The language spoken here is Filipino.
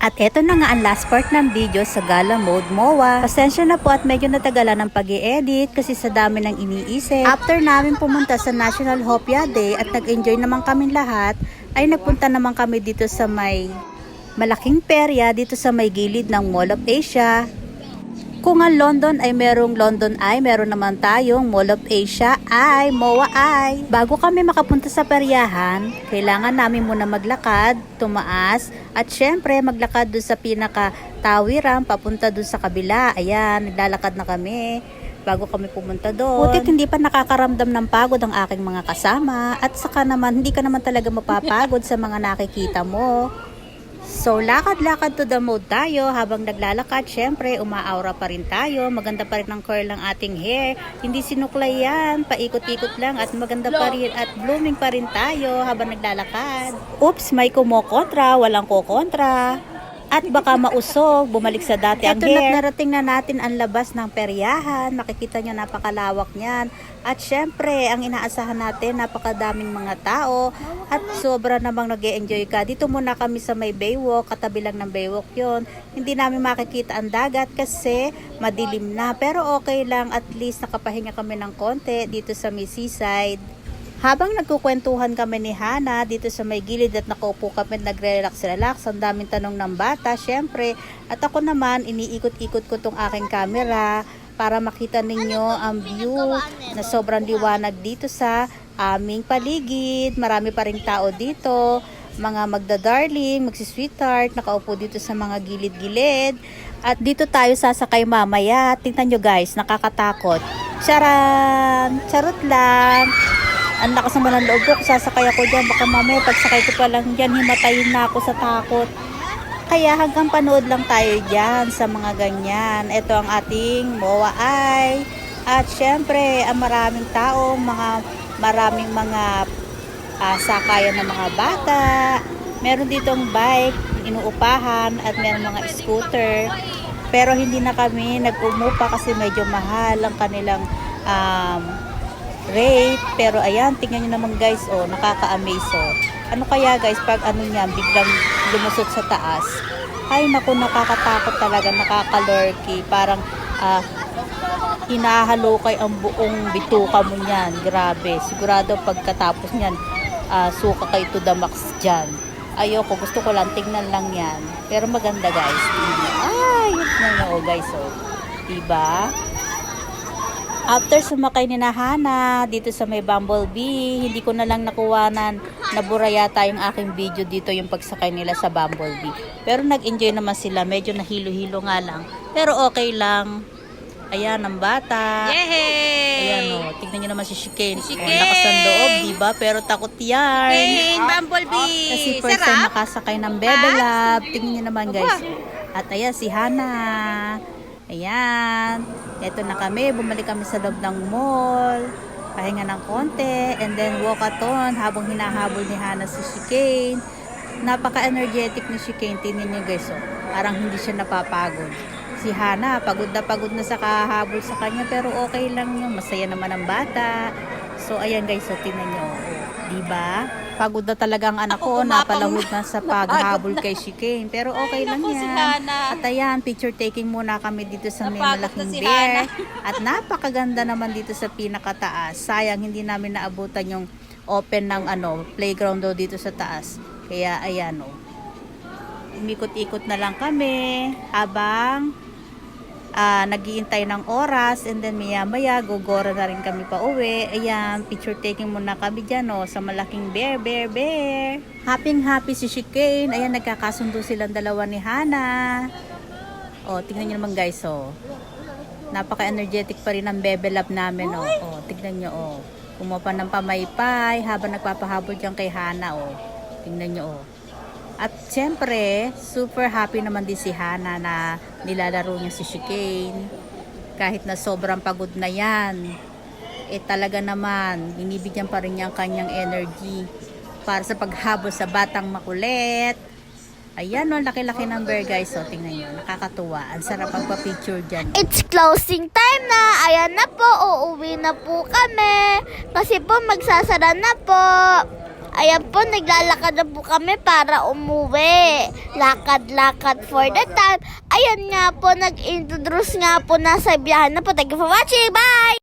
At eto na nga ang last part ng video sa gala mode MOA. Pasensya na po at medyo natagalan ng pag-i-edit kasi sa dami ng iniisip. After namin pumunta sa National Hopia Day at nag-enjoy naman kami lahat, ay nagpunta naman kami dito sa may malaking perya dito sa may gilid ng Mall of Asia. Kung ang London ay merong London Eye, meron naman tayong Mall of Asia ay MOA Eye. Bago kami makapunta sa peryahan, kailangan namin muna maglakad, tumaas, at syempre maglakad doon sa pinaka-tawiran papunta doon sa kabila. Ayan, naglalakad na kami bago kami pumunta doon. Butit hindi pa nakakaramdam ng pagod ang aking mga kasama at saka naman hindi ka naman talaga mapapagod sa mga nakikita mo. So, lakad-lakad to the mode tayo habang naglalakad. Syempre, umaaura pa rin tayo. Maganda pa rin ang curl ng ating hair. Hindi sinuklay yan. Paikot-ikot lang at maganda pa rin at blooming pa rin tayo habang naglalakad. Oops, may kumokontra. Walang kukontra. At baka mausog, bumalik sa dati ang hair. Narating na natin ang labas ng peryahan. Makikita nyo napakalawak niyan. At syempre, ang inaasahan natin, napakadaming mga tao. At sobra namang nag-e-enjoy ka. Dito muna kami sa may Baywalk, katabi lang ng Baywalk yon. Hindi namin makikita ang dagat kasi madilim na. Pero okay lang, at least nakapahinga kami ng konti dito sa may seaside. Habang nagkukwentuhan kami ni Hana dito sa may gilid at nakaupo kami nagre-relax-relax, ang daming tanong ng bata, syempre. At ako naman, iniikot-ikot ko tong aking camera para makita ninyo ang view na sobrang liwanag dito sa aming paligid. Marami pa ring tao dito, mga magda-darling, magsi-sweetheart, nakaupo dito sa mga gilid-gilid. At dito tayo sasakay mamaya. Tingnan nyo guys, nakakatakot. Charan! Charot lang! Ang lakas naman ng loob ko, sasakay ako dyan. Baka mamaya pagsakay ko pa lang dyan, himatayin na ako sa takot. Kaya hanggang panood lang tayo dyan sa mga ganyan. Ito ang ating MOA Eye. At syempre, ang maraming tao, maraming mga sakayan ng mga bata. Meron ditong bike, inuupahan, at meron mga scooter. Pero hindi na kami nag-umupa kasi medyo mahal ang kanilang rate. Pero ayan, tingnan nyo naman guys, oh, nakaka-amaze. Oh. Ano kaya guys, pag ano niyan, biglang lumusot sa taas. Ay naku, nakakatakot talaga, nakaka-lurky. Parang hinahalukay ang buong bituka mo niyan. Grabe, sigurado pagkatapos niyan, suka kayo to the max dyan. Ayoko, gusto ko lang, tingnan lang yan. Pero maganda guys. Ay, yun na, oh guys, oh. Diba? After sumakay ni Hana dito sa may Bumblebee, hindi ko na lang nakuwanan, nabura yata yung aking video dito yung pagsakay nila sa Bumblebee. Pero nag-enjoy naman sila, medyo nahilo-hilo nga lang. Pero okay lang. Ayan, ang bata. Yay! Ayan o, tignan nyo naman si Chicane. Lakas ng loob, diba? Pero takot yan. Yay! Bumblebee! Kasi first time nakasakay ng Bebe Lab. Tignan nyo naman guys. At ayan, si Hana. Ayan, eto na kami, bumalik kami sa loob ng mall, pahinga ng konti, and then walkathon habang hinahabol ni Hana si Chicane. Napaka-energetic ni Chicane, tingnan niyo guys, oh. Parang hindi siya napapagod. Si Hana, pagod na sa kahabol sa kanya, pero okay lang yun, masaya naman ang bata. So ayan guys, so tingnan niyo, oh. Diba? Pagod na talaga ang anak ko, napalahod na sa paghabol kay Chicane. Pero okay lang yan. At ayan, picture taking muna kami dito sa may malaking bear. At napakaganda naman dito sa pinakataas. Sayang, hindi namin naabutan yung open ng playground daw dito sa taas. Kaya ayan o. Umikot-ikot na lang kami habang nag-iintay ng oras, and then maya-maya gogora na rin kami pa uwi. Ayan, picture taking muna kami dyan sa malaking bear. Happy si Chicane. Ayan, nagkakasundo silang dalawa ni Hana. Tingnan nyo naman guys, napaka-energetic pa rin ang Bebe Lab namin. Tingnan nyo, kumapa ng pamaypay habang nagpapahabol dyan kay Hana. Tingnan nyo, At syempre, super happy naman din si Hana na nilalaro niya si Chicane. Kahit na sobrang pagod na yan, talaga naman, binibigyan pa rin niya ang kanyang energy para sa paghabol sa batang makulit. Ayan laki-laki ng bear guys. Tingnan nyo, nakakatuwa. Ang sarap pagpa-picture dyan. It's closing time na. Ayan na po, uuwi na po kami. Kasi po magsasara na po. Ayan po, naglalakad na po kami para umuwi. Lakad-lakad for the time. Ayan nga po, nag-introduce nga po na sa biyahan na po. Thank you for watching. Bye!